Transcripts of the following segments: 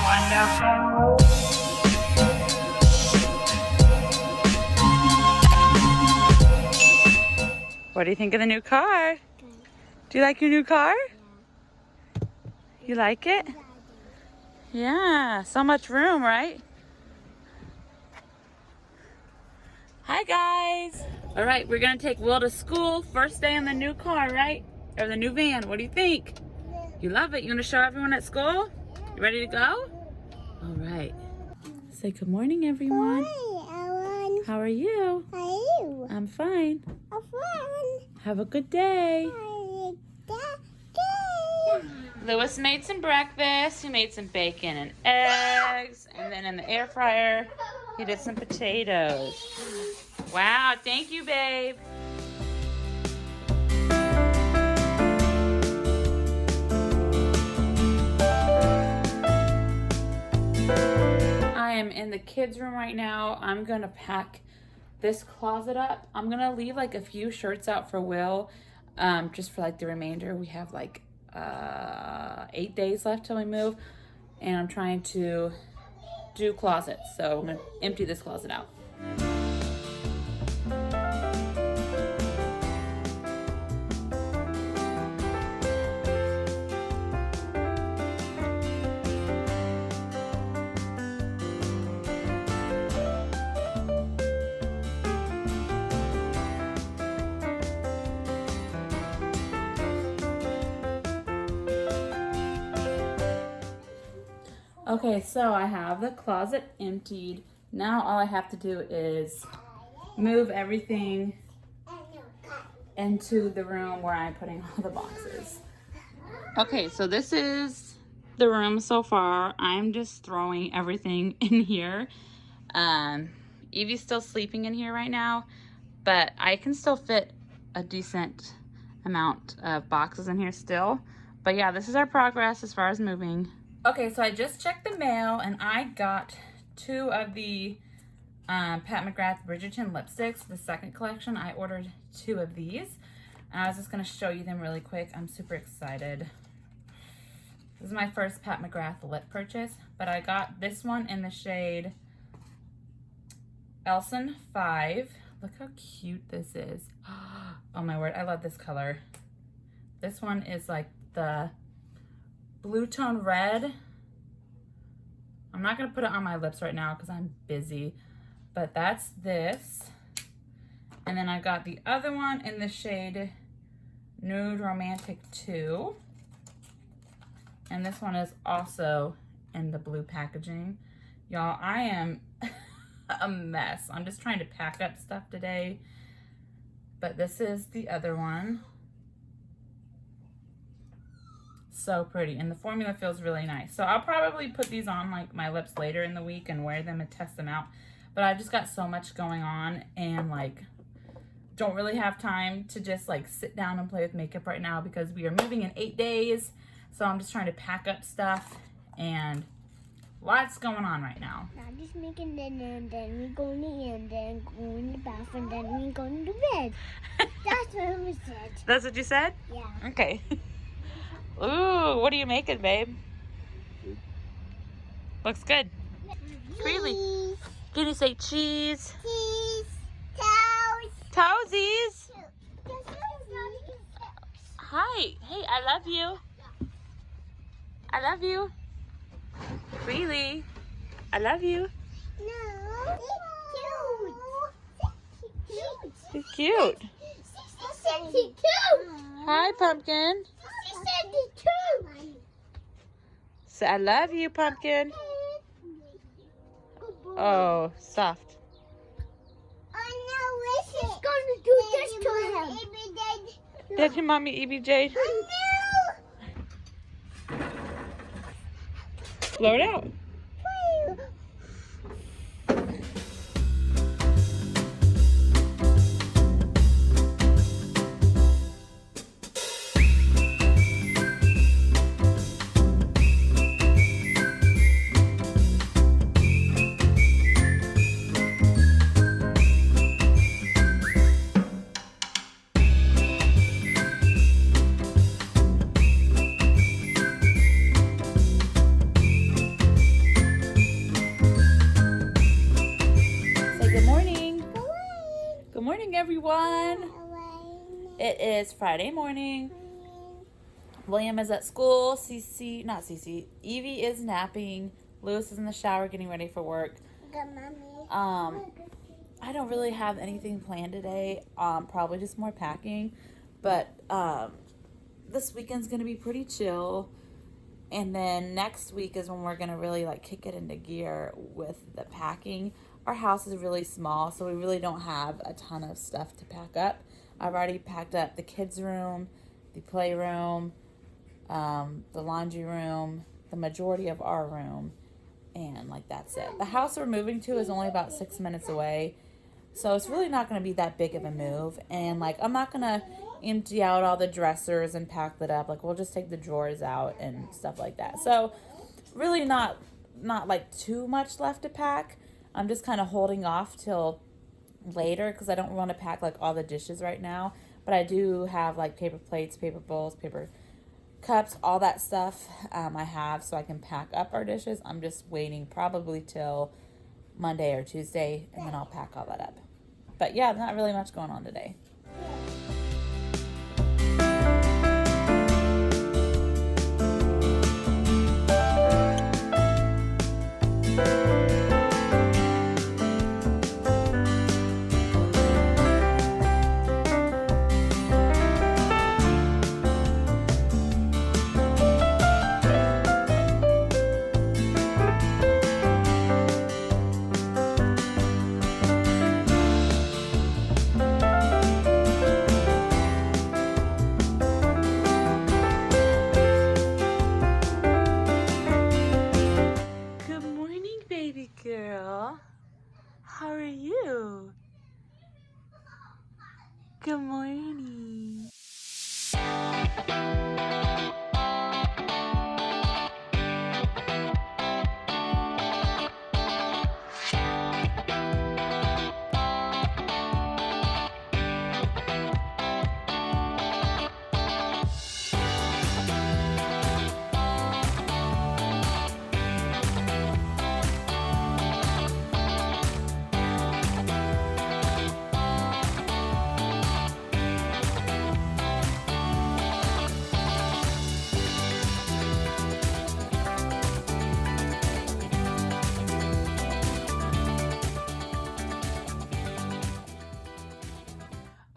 wonderful. What do you think of the new car? Do you like your new car? You like it? Yeah, so much room, right? Hi guys. All right, we're gonna take Will to school. First day in the new car, right? Or the new van. What do you think? You love it? You wanna show everyone at school? You ready to go? All right. Say good morning, everyone. Hi, Ellen. How are you? How are you? I'm fine. I'm fine. Have a good day. Hi, Lewis made some breakfast. He made some bacon and eggs. And then in the air fryer, he did some potatoes. Wow, thank you, babe. I am in the kids' room right now. I'm gonna pack this closet up. I'm gonna leave like a few shirts out for Will, just for like the remainder. We have like 8 days left till we move, and I'm trying to do closets, so I'm gonna empty this closet out. Okay, so I have the closet emptied. Now all I have to do is move everything into the room where I'm putting all the boxes. Okay, so this is the room so far. I'm just throwing everything in here. Evie's still sleeping in here right now, but I can still fit a decent amount of boxes in here still. But yeah, this is our progress as far as moving. Okay, so I just checked the mail and I got 2 of the Pat McGrath Bridgerton lipsticks, the second collection. I ordered 2 of these. And I was just gonna show you them really quick. I'm super excited. This is my first Pat McGrath lip purchase, but I got this one in the shade Elson 5. Look how cute this is. Oh my word, I love this color. This one is like the blue tone red. I'm not gonna put it on my lips right now because I'm busy, but that's this. And then I got the other one in the shade Nude Romantic 2. And this one is also in the blue packaging. Y'all, I am a mess. I'm just trying to pack up stuff today. But this is the other one. So pretty, and the formula feels really nice. So I'll probably put these on like my lips later in the week and wear them and test them out. But I've just got so much going on and like don't really have time to just like sit down and play with makeup right now because we are moving in 8 days. So I'm just trying to pack up stuff and lots going on right now. I'm just making dinner and then we go in the and then go in the bathroom and then we go into bed. That's what we said. That's what you said? Yeah. Okay. Ooh, what are you making, babe? Looks good. Really? Cheese. Can you say cheese? Cheese. Toes. Toesies? Hi. Hey, I love you. I love you. Really? I love you. No. She's cute. 62. Hi, Pumpkin. 62. So I love you, Pumpkin. Oh, soft. Oh no, she's gonna do this to him. Did your mommy EBJ? Oh no. Blow it out. everyone. It is Friday morning. William is at school. Evie is napping. Lewis is in the shower getting ready for work. I don't really have anything planned today. Probably just more packing. But this weekend's gonna be pretty chill. And then next week is when we're gonna really like kick it into gear with the packing. Our house is really small, so we really don't have a ton of stuff to pack up. I've already packed up the kids' room, the playroom, the laundry room, the majority of our room, and like that's it. The house we're moving to is only about 6 minutes away, so it's really not going to be that big of a move. And like I'm not going to empty out all the dressers and pack that up. Like we'll just take the drawers out and stuff like that. So really not like too much left to pack. I'm just kind of holding off till later because I don't want to pack like all the dishes right now. But I do have like paper plates, paper bowls, paper cups, all that stuff I have, so I can pack up our dishes. I'm just waiting probably till Monday or Tuesday, and then I'll pack all that up. But yeah, not really much going on today. Good morning.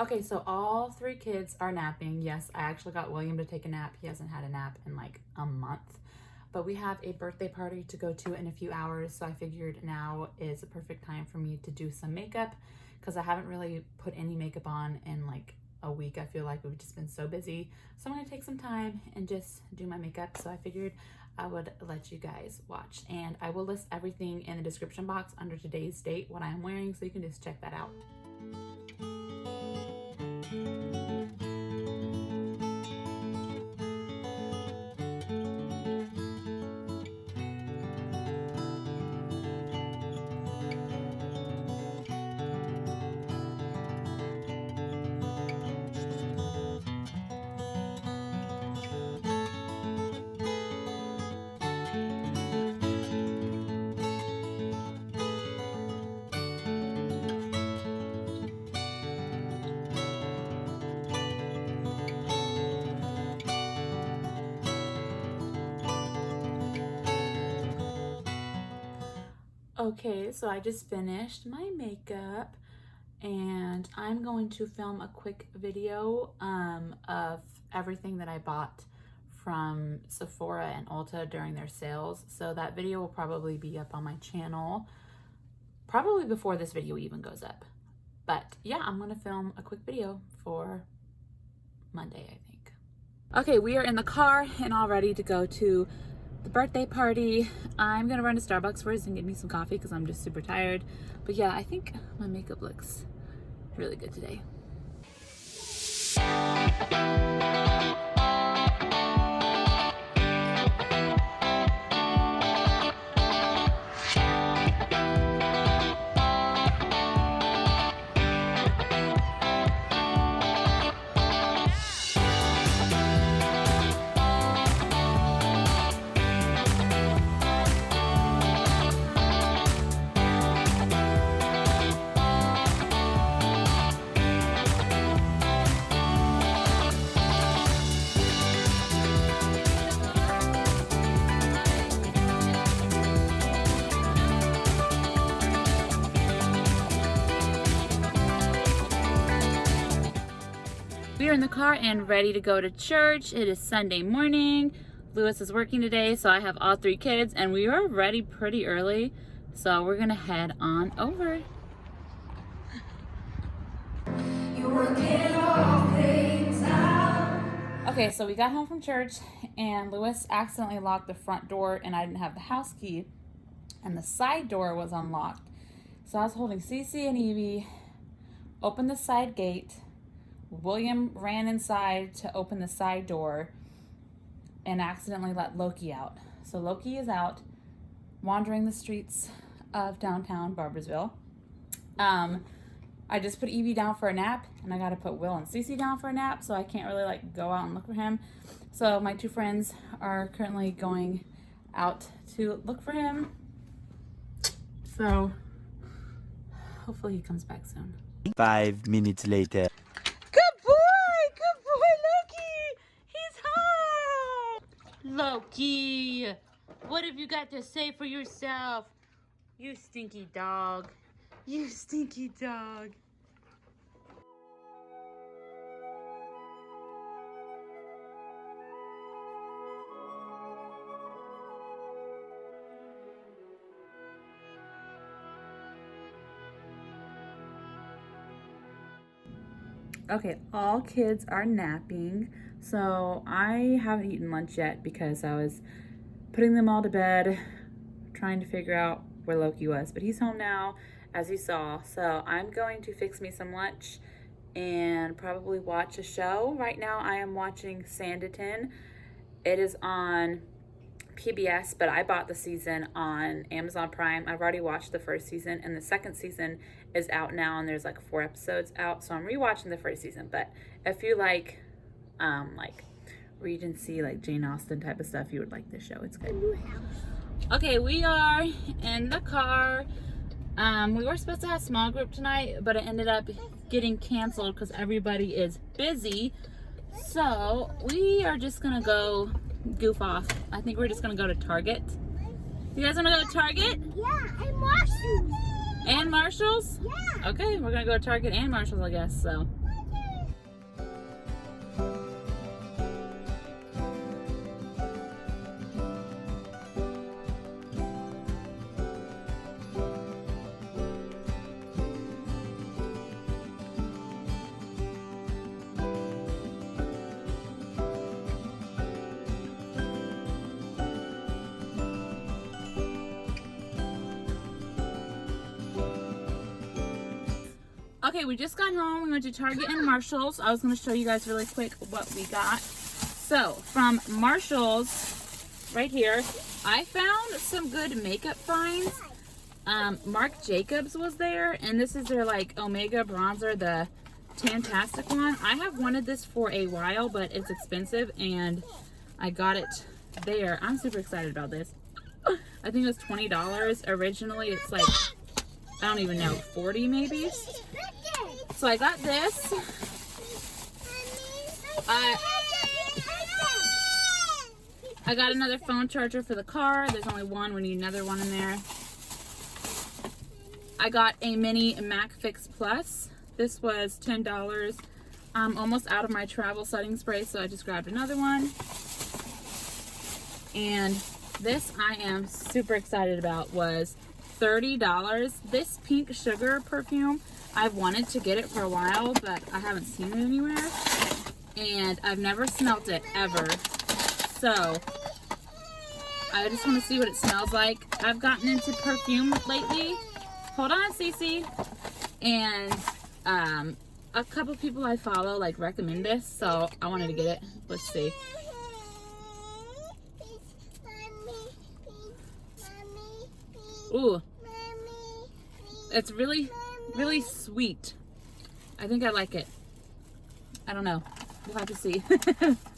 Okay, so all three kids are napping. Yes, I actually got William to take a nap. He hasn't had a nap in like a month. But we have a birthday party to go to in a few hours, so I figured now is a perfect time for me to do some makeup because I haven't really put any makeup on in like a week. I feel like we've just been so busy. So I'm going to take some time and just do my makeup. So I figured I would let you guys watch. And I will list everything in the description box under today's date, what I'm wearing, so you can just check that out. Okay, so I just finished my makeup and I'm going to film a quick video of everything that I bought from Sephora and Ulta during their sales. So that video will probably be up on my channel probably before this video even goes up. But yeah, I'm gonna film a quick video for Monday, I think. Okay, we are in the car and all ready to go to the birthday party. I'm gonna run to Starbucks first and get me some coffee because I'm just super tired. But yeah, I think my makeup looks really good today. here in the car and ready to go to church. It is Sunday morning. Lewis is working today, so I have all 3 kids, and we are ready pretty early. So we're gonna head on over. Okay, so we got home from church, and Lewis accidentally locked the front door, and I didn't have the house key, and the side door was unlocked. So I was holding Cece and Evie, opened the side gate. William ran inside to open the side door and accidentally let Loki out. So Loki is out wandering the streets of downtown Barboursville. I just put Evie down for a nap, and I got to put Will and Cece down for a nap, so I can't really like go out and look for him. So my 2 friends are currently going out to look for him. So hopefully he comes back soon. 5 minutes later. Good boy, Loki. He's home. Loki, what have you got to say for yourself? You stinky dog. You stinky dog. Okay, all kids are napping, so I haven't eaten lunch yet because I was putting them all to bed, trying to figure out where Loki was, but he's home now, as you saw. So I'm going to fix me some lunch and probably watch a show. Right now I am watching Sanditon. It is on PBS, but I bought the season on Amazon Prime. I've already watched the first season, and the second season is out now, and there's like 4 episodes out, so I'm rewatching the first season. But if you like Regency, like Jane Austen type of stuff, you would like this show. It's good. Okay, we are in the car. We were supposed to have a small group tonight, but it ended up getting canceled because everybody is busy. So we are just gonna go goof off. I think we're just gonna go to Target. You guys wanna go to Target? Yeah, and Marshalls. And Marshalls? Yeah. Okay, we're gonna go to Target and Marshalls, I guess, so. Okay, we just got home. We went to Target and Marshalls. I was going to show you guys really quick what we got. So, from Marshalls, right here, I found some good makeup finds. Marc Jacobs was there, and this is their like Omega bronzer, the Tantastic one. I have wanted this for a while, but it's expensive, and I got it there. I'm super excited about this. I think it was $20 originally. It's like, I don't even know, 40 maybe. So I got this. I got another phone charger for the car. There's only one. We need another one in there. I got a mini Mac Fix Plus. This was $10. I'm almost out of my travel setting spray, so I just grabbed another one. And this I am super excited about was $30. This Pink Sugar perfume, I've wanted to get it for a while, but I haven't seen it anywhere, and I've never smelt it ever, so I just want to see what it smells like. I've gotten into perfume lately. Hold on, Cece. And a couple people I follow like recommend this, so I wanted to get it. Let's see. Ooh, it's really sweet. I think I like it. I don't know. We'll have to see.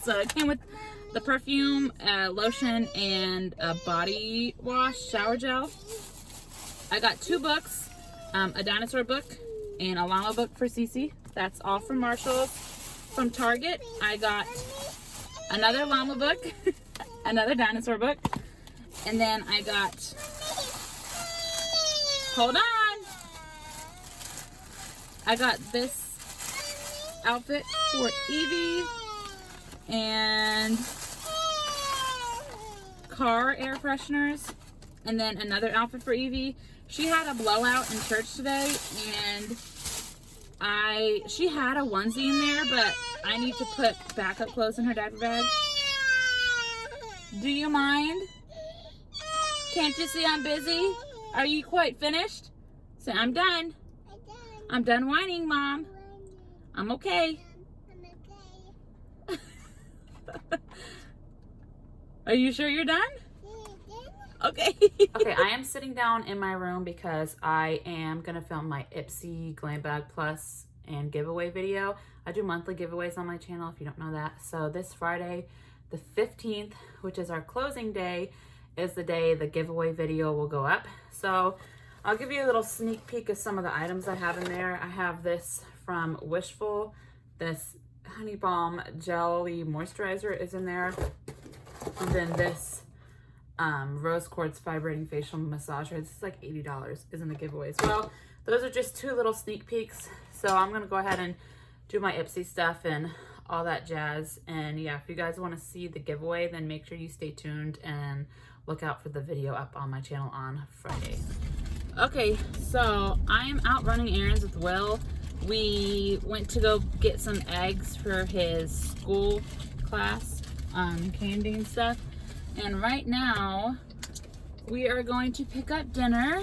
So it came with the perfume, lotion, and a body wash, shower gel. I got 2 books, a dinosaur book and a llama book for Cece. That's all from Marshalls. From Target, I got another llama book, another dinosaur book, and then I got, hold on, I got this outfit for Evie and car air fresheners, and then another outfit for Evie. She had a blowout in church today, and she had a onesie in there, but I need to put backup clothes in her diaper bag. Do you mind? Can't you see I'm busy? Are you quite finished? Say, I'm done. I'm done whining, Mom. I'm okay. Are you sure you're done? Okay. Okay, I am sitting down in my room because I am going to film my Ipsy Glam Bag Plus and giveaway video. I do monthly giveaways on my channel if you don't know that. So this Friday, the 15th, which is our closing day, is the day the giveaway video will go up. So I'll give you a little sneak peek of some of the items I have in there. I have this from Wishful. This Honey Balm Jelly Moisturizer is in there. And then this Rose Quartz Vibrating Facial Massager. This is like $80, is in the giveaway as well. Those are just two little sneak peeks. So I'm going to go ahead and do my Ipsy stuff and all that jazz. And yeah, if you guys want to see the giveaway, then make sure you stay tuned and look out for the video up on my channel on Friday. Okay, so I am out running errands with Will. We went to go get some eggs for his school class, candy and stuff. And right now, we are going to pick up dinner.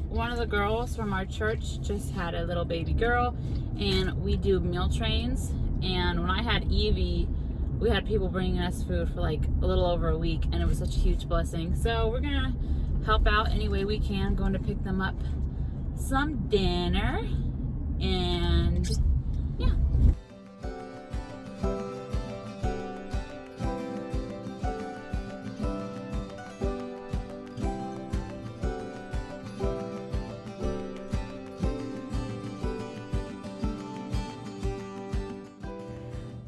One of the girls from our church just had a little baby girl, and we do meal trains. And when I had Evie, we had people bringing us food for like a little over a week, and it was such a huge blessing. So we're gonna help out any way we can, going to pick them up some dinner, and yeah.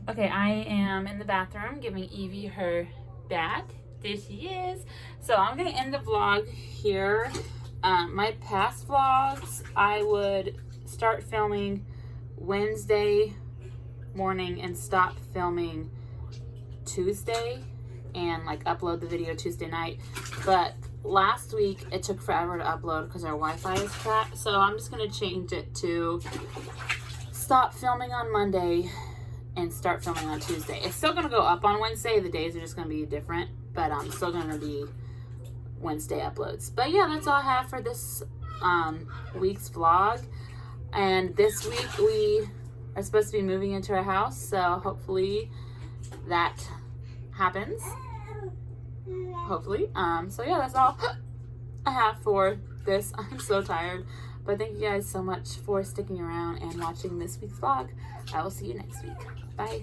Okay, I am in the bathroom giving Evie her bath. There she is. So I'm gonna end the vlog here. My past vlogs, I would start filming Wednesday morning and stop filming Tuesday and like upload the video Tuesday night. But last week it took forever to upload because our Wi-Fi is crap. So I'm just gonna change it to stop filming on Monday and start filming on Tuesday. It's still gonna go up on Wednesday. The days are just gonna be different, but still gonna be Wednesday uploads. But yeah, that's all I have for this week's vlog. And this week we are supposed to be moving into our house, so hopefully that happens. Hopefully. So yeah, that's all I have for this. I'm so tired. But thank you guys so much for sticking around and watching this week's vlog. I will see you next week. Bye.